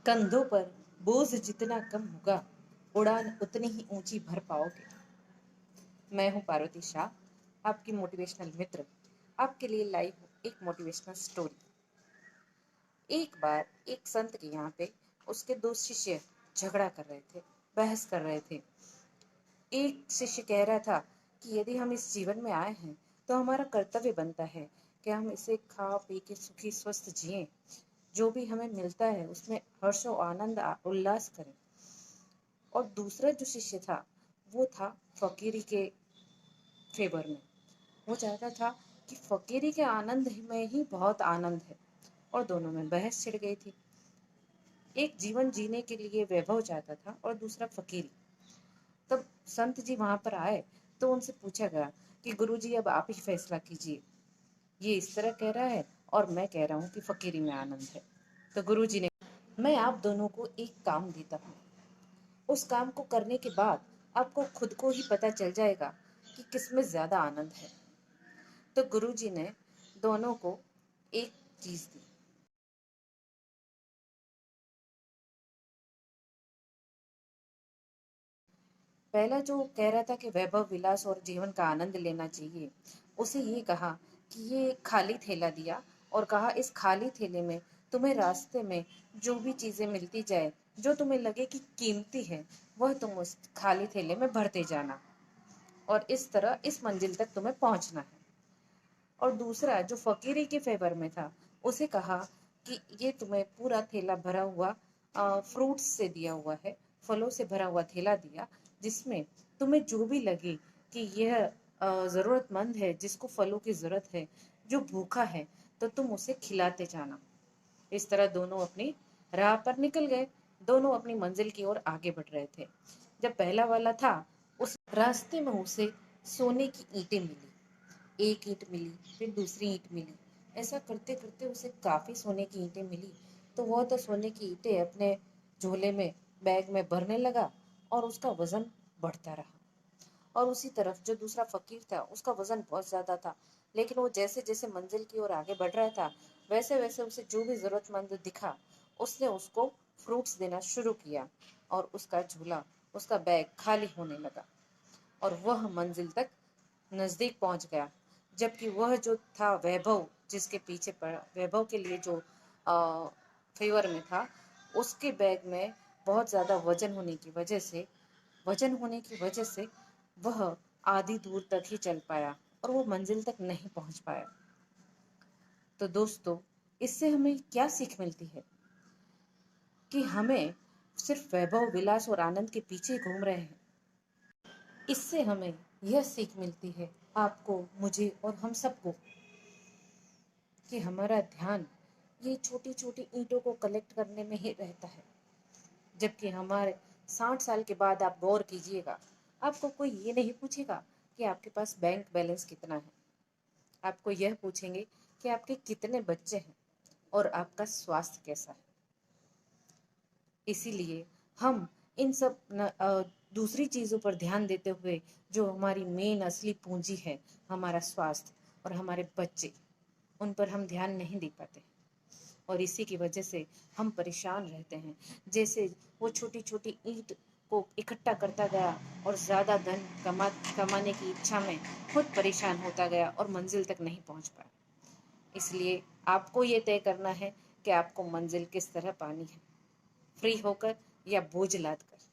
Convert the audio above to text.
कंधों पर बोझ जितना कम होगा, उड़ान उतनी ही ऊंची भर पाओगे। मैं हूं पार्वती शाह, आपकी मोटिवेशनल मित्र। आपके लिए लाई हूं एक मोटिवेशनल स्टोरी। एक बार एक संत के यहाँ पे उसके दो शिष्य झगड़ा कर रहे थे, बहस कर रहे थे। एक शिष्य कह रहा था कि यदि हम इस जीवन में आए हैं तो हमारा कर्तव्य बनता है कि हम इसे खा पी के सुखी स्वस्थ जिएं, जो भी हमें मिलता है उसमें हर्षो आनंद उल्लास करें। और दूसरा जो शिष्य था वो था फकीरी के फेवर में। वो चाहता था कि फकीरी के आनंद में ही बहुत आनंद है, और दोनों में बहस छिड़ गई थी। एक जीवन जीने के लिए वैभव चाहता था और दूसरा फकीरी। तब संत जी वहां पर आए तो उनसे पूछा गया कि गुरुजी अब आप ही फैसला कीजिए, ये इस तरह कह रहा है और मैं कह रहा हूँ कि फकीरी में आनंद है। तो गुरुजी ने, मैं आप दोनों को एक काम देता हूँ, उस काम को करने के बाद आपको खुद को ही पता चल जाएगा कि किसमें ज्यादा आनंद है। तो गुरुजी ने दोनों को एक चीज दी। पहला जो कह रहा था कि वैभव विलास और जीवन का आनंद लेना चाहिए, उसे ये कहा कि ये खाली थैला दिया और कहा इस खाली थैले में तुम्हें रास्ते में जो भी चीजें मिलती जाए, जो तुम्हें लगे कि कीमती है, वह तुम उस खाली थैले में भरते जाना, और इस तरह इस मंजिल तक तुम्हें पहुंचना है। और दूसरा जो फकीरी के फेवर में था, उसे कहा कि ये तुम्हें पूरा थैला भरा हुआ फ्रूट्स से दिया हुआ है, फलों से भरा हुआ थैला दिया, जिसमें तुम्हें जो भी लगे कि यह जरूरतमंद है, जिसको फलों की जरूरत है, जो भूखा है, तो तुम उसे खिलाते जाना। इस तरह दोनों अपनी राह पर निकल गए। दोनों अपनी मंजिल की ओर आगे बढ़ रहे थे। जब पहला वाला था, उस रास्ते में उसे सोने की ईंटें मिली। एक ईंट मिली, फिर दूसरी ईंट मिली। ऐसा करते करते उसे काफी सोने की ईंटें मिली। तो वह तो सोने की ईंटें अपने झोले में, बैग में भरने लगा, और उसका वजन बढ़ता रहा। और उसी तरफ जो दूसरा फकीर था, उसका वजन बहुत ज्यादा था, लेकिन वो जैसे जैसे मंजिल की ओर आगे बढ़ रहा था, वैसे वैसे उसे जो भी जरूरतमंद दिखा, उसने उसको फ्रूट्स देना शुरू किया, और उसका झोला, उसका बैग खाली होने लगा, और वह मंजिल तक नजदीक पहुंच गया। जबकि वह जो था वैभव, जिसके पीछे पड़ा, वैभव के लिए जो फेवर में था, उसके बैग में बहुत ज्यादा वजन होने की वजह से वह आधी दूर तक ही चल पाया, और वो मंजिल तक नहीं पहुंच पाया। तो दोस्तों, इससे हमें क्या सीख मिलती है? कि हमें सिर्फ वैभव विलास और आनंद के पीछे घूम रहे हैं। इससे हमें यह सीख मिलती है, आपको, मुझे और हम सबको, कि हमारा ध्यान ये छोटी छोटी ईंटों को कलेक्ट करने में ही रहता है। जबकि हमारे 60 साल के बाद आप गौर कीजिएगा, आपको कोई ये नहीं पूछेगा कि आपके पास बैंक बैलेंस कितना है। आपको यह पूछेंगे कि आपके कितने बच्चे हैं और आपका स्वास्थ्य कैसा है। इसीलिए हम इन सब दूसरी चीजों पर ध्यान देते हुए, जो हमारी मेन असली पूंजी है, हमारा स्वास्थ्य और हमारे बच्चे, उन पर हम ध्यान नहीं दे पाते, और इसी की वजह से हम परेशान रहते हैं। जैसे वो छोटी छोटी ईंट को इकट्ठा करता गया और ज्यादा धन कमाने की इच्छा में खुद परेशान होता गया और मंजिल तक नहीं पहुंच पाया। इसलिए आपको ये तय करना है कि आपको मंजिल किस तरह पानी है, फ्री होकर या बोझ लाद कर।